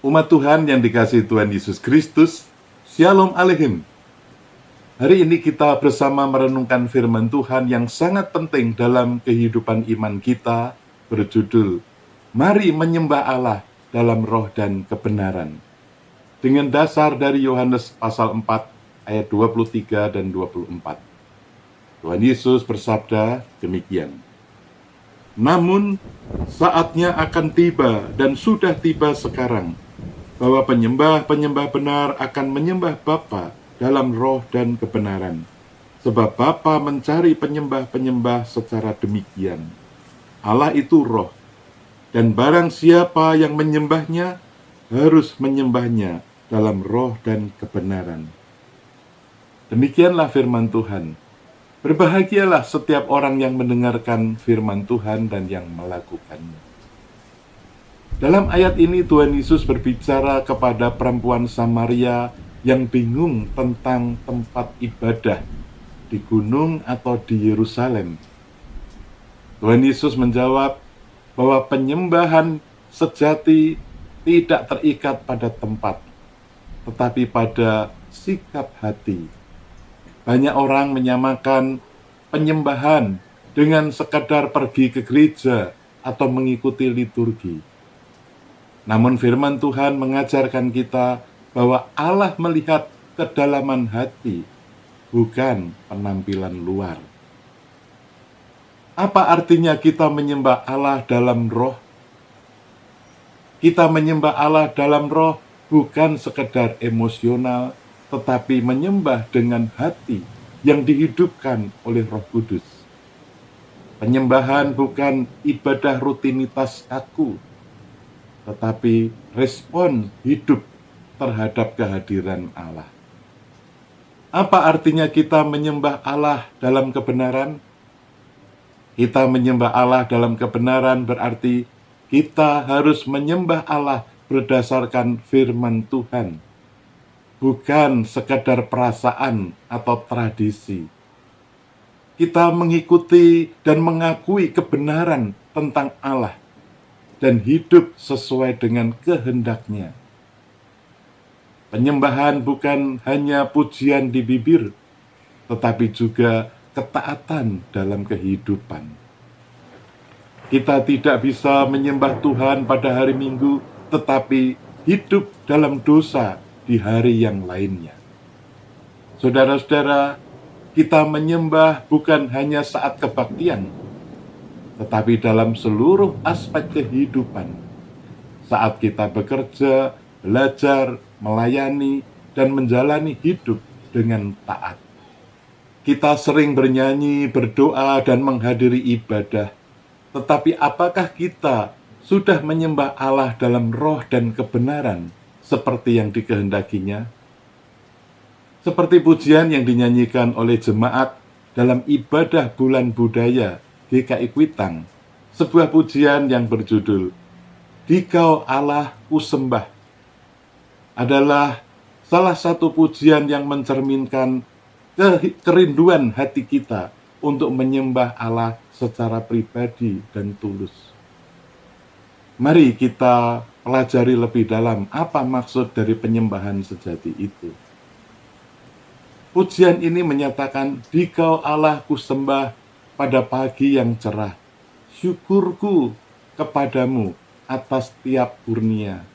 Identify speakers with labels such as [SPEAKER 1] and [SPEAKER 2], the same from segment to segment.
[SPEAKER 1] Umat Tuhan yang dikasihi Tuhan Yesus Kristus, Shalom Aleichem. Hari ini kita bersama merenungkan firman Tuhan yang sangat penting dalam kehidupan iman kita, berjudul Mari Menyembah Allah dalam Roh dan Kebenaran. Dengan dasar dari Yohanes pasal 4 ayat 23 dan 24. Tuhan Yesus bersabda demikian. Namun saatnya akan tiba dan sudah tiba sekarang, bahwa penyembah-penyembah benar akan menyembah Bapa dalam roh dan kebenaran. Sebab Bapa mencari penyembah-penyembah secara demikian. Allah itu roh, dan barang siapa yang menyembahnya, harus menyembahnya dalam roh dan kebenaran. Demikianlah firman Tuhan. Berbahagialah setiap orang yang mendengarkan firman Tuhan dan yang melakukannya. Dalam ayat ini Tuhan Yesus berbicara kepada perempuan Samaria yang bingung tentang tempat ibadah di gunung atau di Yerusalem. Tuhan Yesus menjawab bahwa penyembahan sejati tidak terikat pada tempat, tetapi pada sikap hati. Banyak orang menyamakan penyembahan dengan sekadar pergi ke gereja atau mengikuti liturgi. Namun firman Tuhan mengajarkan kita bahwa Allah melihat kedalaman hati, bukan penampilan luar. Apa artinya kita menyembah Allah dalam roh? Kita menyembah Allah dalam roh bukan sekedar emosional, tetapi menyembah dengan hati yang dihidupkan oleh Roh Kudus. Penyembahan bukan ibadah rutinitas kaku, tetapi respon hidup terhadap kehadiran Allah. Apa artinya kita menyembah Allah dalam kebenaran? Kita menyembah Allah dalam kebenaran berarti kita harus menyembah Allah berdasarkan firman Tuhan, bukan sekadar perasaan atau tradisi. Kita mengikuti dan mengakui kebenaran tentang Allah dan hidup sesuai dengan kehendaknya. Penyembahan bukan hanya pujian di bibir, tetapi juga ketaatan dalam kehidupan. Kita tidak bisa menyembah Tuhan pada hari Minggu, tetapi hidup dalam dosa di hari yang lainnya. Saudara-saudara, kita menyembah bukan hanya saat kebaktian, tetapi dalam seluruh aspek kehidupan. Saat kita bekerja, belajar, melayani, dan menjalani hidup dengan taat. Kita sering bernyanyi, berdoa, dan menghadiri ibadah. Tetapi apakah kita sudah menyembah Allah dalam roh dan kebenaran seperti yang dikehendakinya? Seperti pujian yang dinyanyikan oleh jemaat dalam ibadah bulan budaya GKI Kuitang, sebuah pujian yang berjudul Dikau Allah Kusembah, adalah salah satu pujian yang mencerminkan kerinduan hati kita untuk menyembah Allah secara pribadi dan tulus. Mari kita pelajari lebih dalam apa maksud dari penyembahan sejati itu. Pujian ini menyatakan, Dikau Allah kusembah pada pagi yang cerah, syukurku kepadamu atas tiap kurnia.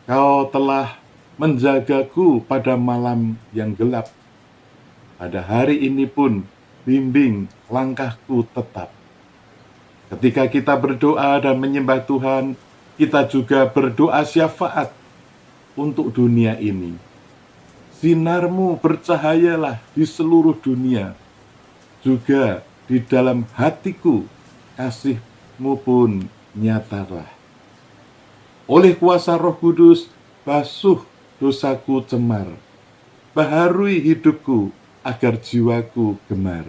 [SPEAKER 1] Kau telah menjagaku pada malam yang gelap. Pada hari ini pun bimbing langkahku tetap. Ketika kita berdoa dan menyembah Tuhan, kita juga berdoa syafaat untuk dunia ini. Sinarmu bercahayalah di seluruh dunia, juga di dalam hatiku kasih-Mu pun nyatalah. Oleh kuasa Roh Kudus, basuh dosaku cemar, baharui hidupku agar jiwaku gemar.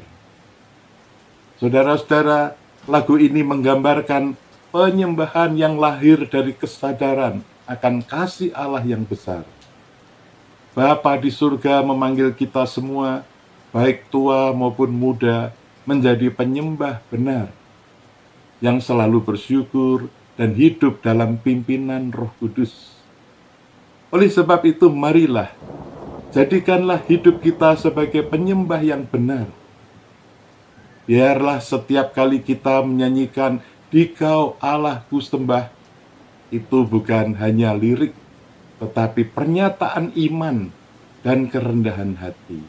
[SPEAKER 1] Saudara-saudara, lagu ini menggambarkan penyembahan yang lahir dari kesadaran akan kasih Allah yang besar. Bapa di surga memanggil kita semua, baik tua maupun muda, menjadi penyembah benar, yang selalu bersyukur dan hidup dalam pimpinan Roh Kudus. Oleh sebab itu, marilah jadikanlah hidup kita sebagai penyembah yang benar. Biarlah setiap kali kita menyanyikan "Dikau Allahku sembah", itu bukan hanya lirik, tetapi pernyataan iman dan kerendahan hati.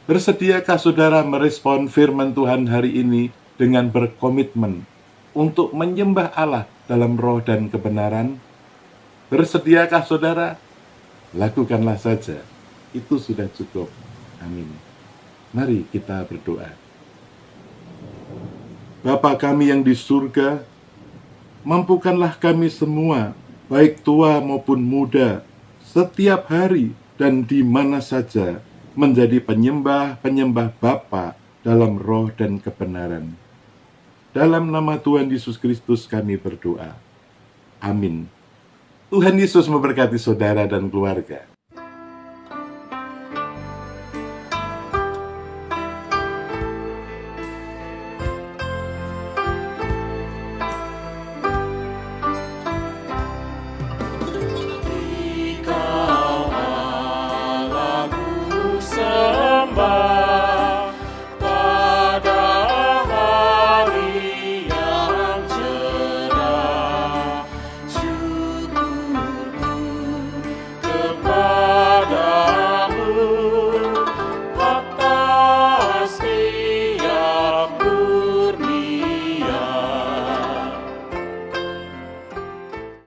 [SPEAKER 1] Bersediakah saudara merespon firman Tuhan hari ini dengan berkomitmen untuk menyembah Allah dalam roh dan kebenaran? Bersediakah saudara? Lakukanlah saja. Itu sudah cukup. Amin. Mari kita berdoa. Bapa kami yang di surga, mampukanlah kami semua, baik tua maupun muda, setiap hari dan di mana saja, menjadi penyembah-penyembah Bapa dalam roh dan kebenaran. Dalam nama Tuhan Yesus Kristus kami berdoa. Amin. Tuhan Yesus memberkati saudara dan keluarga.